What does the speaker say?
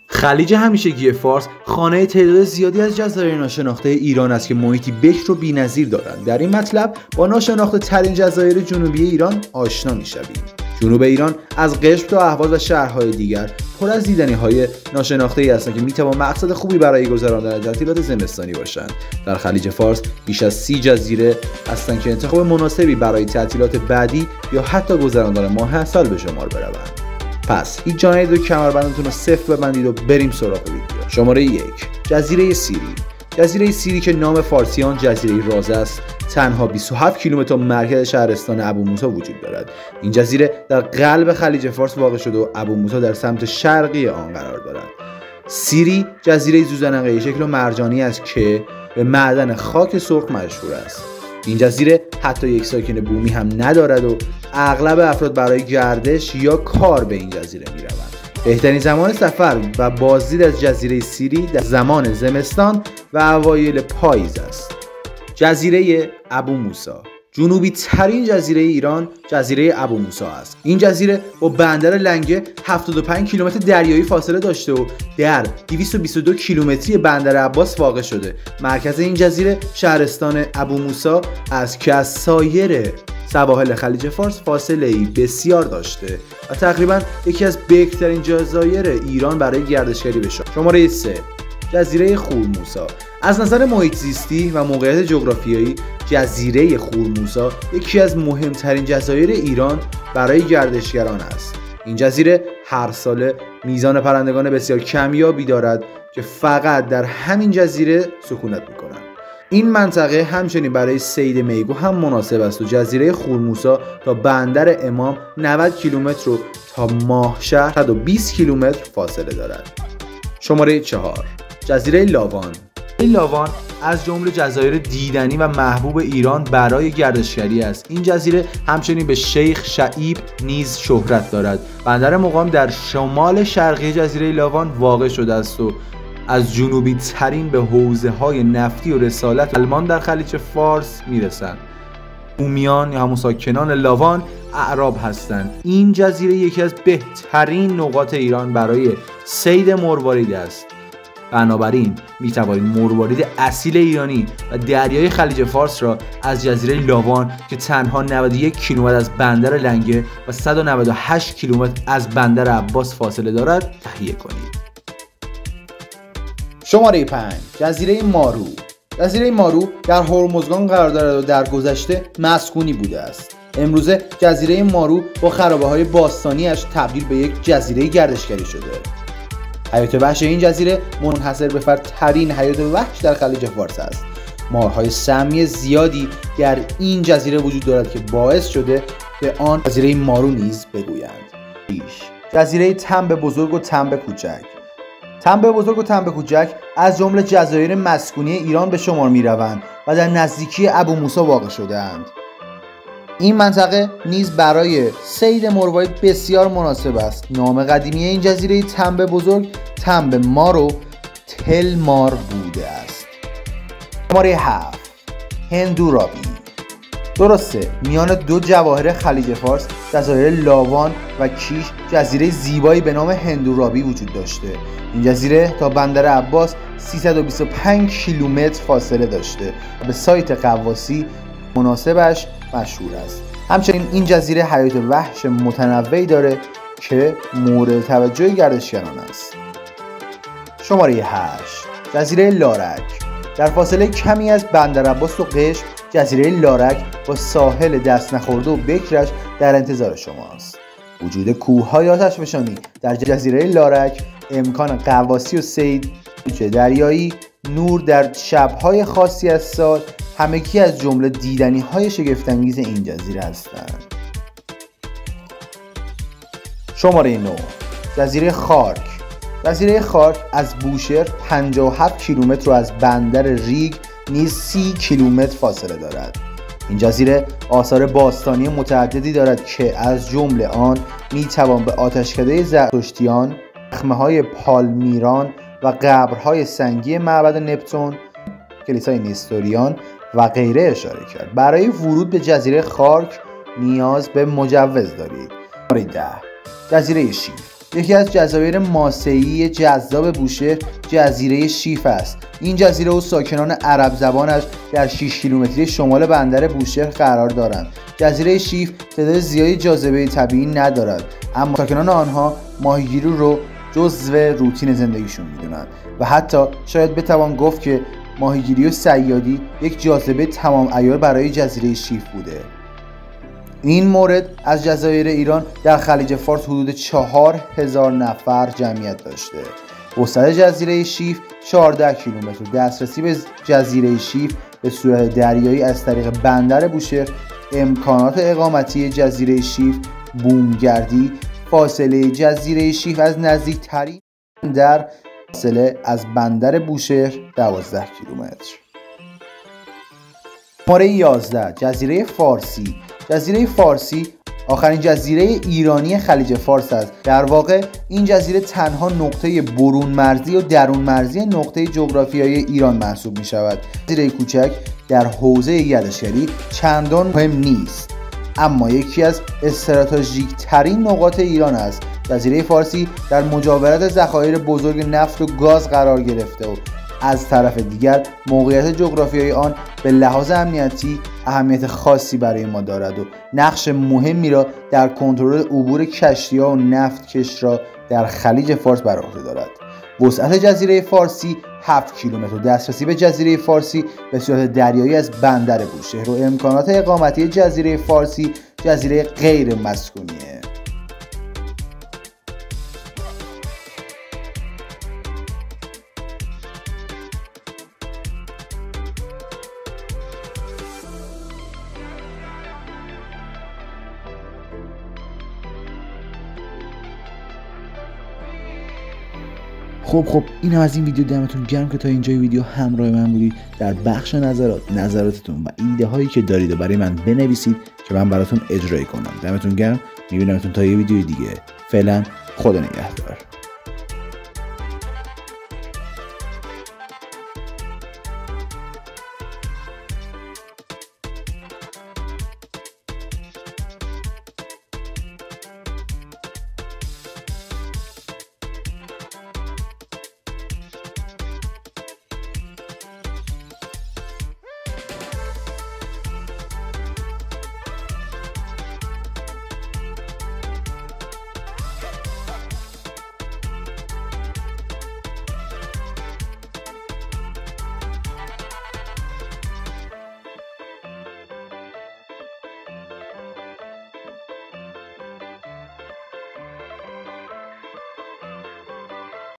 خلیج همیشگی فارس خانه تعداد زیادی از جزایر ناشناخته ایران است که محیطی بکر و بی‌نظیر دارند. در این مطلب با ناشناخته ترین جزایر جنوبی ایران آشنا می‌شویم. جنوب ایران از قشم تا اهواز و شهرهای دیگر پر از دیدنی‌های ناشناخته‌ای هستند که می‌توان مقصد خوبی برای گذراندن تعطیلات زمستانی باشند. در خلیج فارس بیش از 30 جزیره هستند که انتخاب مناسبی برای تعطیلات بعدی یا حتی گذراندن ماه عسل به شمار بروند. پس هیچ جا نرید و کمربندتون رو صفر ببندید و بریم سراغ ویدیو. شماره 1. جزیره سیری. جزیره سیری که نام فارسی آن جزیره راز است، تنها 27 کیلومتر مرکز شهرستان ابو موسی وجود دارد. این جزیره در قلب خلیج فارس واقع شده و ابو موسی در سمت شرقی آن قرار دارد. سیری جزیره زوزنقه شکل و مرجانی است که به معدن خاک سرخ مشهور است. این جزیره حتی یک ساکن بومی هم ندارد و اغلب افراد برای گردش یا کار به این جزیره می روند. بهترین زمان سفر و بازدید از جزیره سیری در زمان زمستان و اوایل پاییز است. جزیره ابو موسی. جنوبی ترین جزیره ایران جزیره ابو موسی است. این جزیره با بندر لنگه 75 کیلومتر دریایی فاصله داشته و در 222 کیلومتری بندر عباس واقع شده. مرکز این جزیره شهرستان ابو موسی است که از سایر سواحل خلیج فارس فاصله‌ای بسیار داشته و تقریبا یکی از بکرترین جزایر ایران برای گردشگری به شمار. شماره 3. جزیره خورموسی. از نظر محیط زیستی و موقعیت جغرافیایی، جزیره خورموسی یکی از مهمترین جزایر ایران برای گردشگران است. این جزیره هر سال میزان پرندگان بسیار کمیابی دارد که فقط در همین جزیره سکونت می‌کنند. این منطقه همچنین برای صید میگو هم مناسب است و جزیره خورموسی تا بندر امام 90 کیلومتر و تا ماهشهر 120 کیلومتر فاصله دارد. شماره 4. جزیره لاوان. این لاوان از جمله جزایر دیدنی و محبوب ایران برای گردشگری است. این جزیره همچنین به شیخ شعیب نیز شهرت دارد. بندر مقام در شمال شرقی جزیره لاوان واقع شده است و از جنوبی ترین به حوزه های نفتی و رسالت آلمان در خلیج فارس میرسند. بومیان یا همون ساکنان لاوان اعراب هستند. این جزیره یکی از بهترین نقاط ایران برای صید مروارید است. بنابراین میتوانید مروارید اصیل ایرانی و دریای خلیج فارس را از جزیره لاوان که تنها 91 کیلومتر از بندر لنگه و 198 کیلومتر از بندر عباس فاصله دارد تهیه کنید. شماره 5. جزیره مارو. جزیره مارو در هرمزگان قرار دارد و در گذشته مسکونی بوده است. امروزه جزیره مارو با خرابه‌های باستانی‌اش تبدیل به یک جزیره گردشگری شده. حیات وحش این جزیره منحصر به فرد ترین حیات وحش در خلیج فارس است. مارهای سمی زیادی در این جزیره وجود دارد که باعث شده به آن جزیره مارو نیز بگویند. جزیره تنبه بزرگ و تنبه کوچک. تنبه بزرگ و تنبه کوچک از جمله جزایر مسکونی ایران به شمار می روند و در نزدیکی ابو موسی واقع شده اند. این منطقه نیز برای صید مروارید بسیار مناسب است. نام قدیمی این جزیره تنبه بزرگ تنبه مارو تل مار بوده است. شماره 7. هندورابی. درسته میان دو جواهر خلیج فارس جزایر لاوان و کیش جزیره زیبایی به نام هندورابی وجود داشته. این جزیره تا بندر عباس 325 کیلومتر فاصله داشته و به سایت غواصی مناسبش مشهور است. همچنین این جزیره حیات وحش متنوعی داره که مورد توجه گردشگران است. شماره 8. جزیره لارک. در فاصله کمی از بندر عباس و قشم جزیره لارک با ساحل دست نخورده و بکرش در انتظار شماست. وجود کوه‌های آتشفشانی در جزیره لارک امکان غواصی و صید دریایی، نور در شب‌های خاصی از سال همگی از جمله دیدنی‌های شگفت‌انگیز این جزیره هستند. شماره 9. جزیره خارک. جزیره خارک از بوشهر 57 کیلومتر و از بندر ریگ نیز 30 کیلومتر فاصله دارد. این جزیره آثار باستانی متعددی دارد که از جمله آن میتوان به آتشکده زرتشتیان، دخمه‌های پالمیران و قبرهای سنگی معبد نپتون، کلیسای نستوریان و غیره اشاره کرد. برای ورود به جزیره خارک نیاز به مجوز دارید. شماره 10. جزیره شیر. یکی از جزایر ماسه‌ای جذاب بوشهر جزیره شیف است. این جزیره و ساکنان عرب زبانش در 6 کیلومتری شمال بندر بوشهر قرار دارند. جزیره شیف تعداد زیادی جاذبه طبیعی ندارد، اما ساکنان آنها ماهیگیری رو جزو روتین زندگیشون میدونند و حتی شاید بتوان گفت که ماهیگیری و صیادی یک جاذبه تمام عیار برای جزیره شیف بوده. این مورد از جزایر ایران در خلیج فارس حدود 4000 نفر جمعیت داشته. وسعت جزیره شیف 14 کیلومتر. دسترسی به جزیره شیف به صورت دریایی از طریق بندر بوشهر، امکانات اقامتی جزیره شیف، بومگردی، فاصله جزیره شیف از نزدیکترین بندر فاصله از بندر بوشهر 12 کیلومتر. شماره 11 جزیره فارسی. جزیره فارسی آخرین جزیره ایرانی خلیج فارس است. در واقع این جزیره تنها نقطه برون مرزی و درون مرزی نقطه جغرافیایی ایران محسوب می شود. جزیره کوچک در حوزه گردشگری چندان مهم نیست، اما یکی از استراتژیک ترین نقاط ایران است. جزیره فارسی در مجاورت ذخایر بزرگ نفت و گاز قرار گرفته و از طرف دیگر موقعیت جغرافیایی آن به لحاظ امنیتی اهمیت خاصی برای ما دارد و نقش مهمی را در کنترل عبور کشتی‌ها و نفتکش را در خلیج فارس بر عهده دارد. وسعت جزیره فارسی 7 کیلومتر. دسترسی به جزیره فارسی به صورت دریایی از بندر بوشهر و امکانات اقامتی جزیره فارسی جزیره غیر مسکونیه. خب این از این ویدیو. دمتون گرم که تا اینجای ویدیو همراه من بودید. در بخش نظراتتون و ایده هایی که دارید و برای من بنویسید که من براتون اجرایی کنم. دمتون گرم. میبینمتون تا یه ویدیو دیگه. فعلا خدا نگهدار.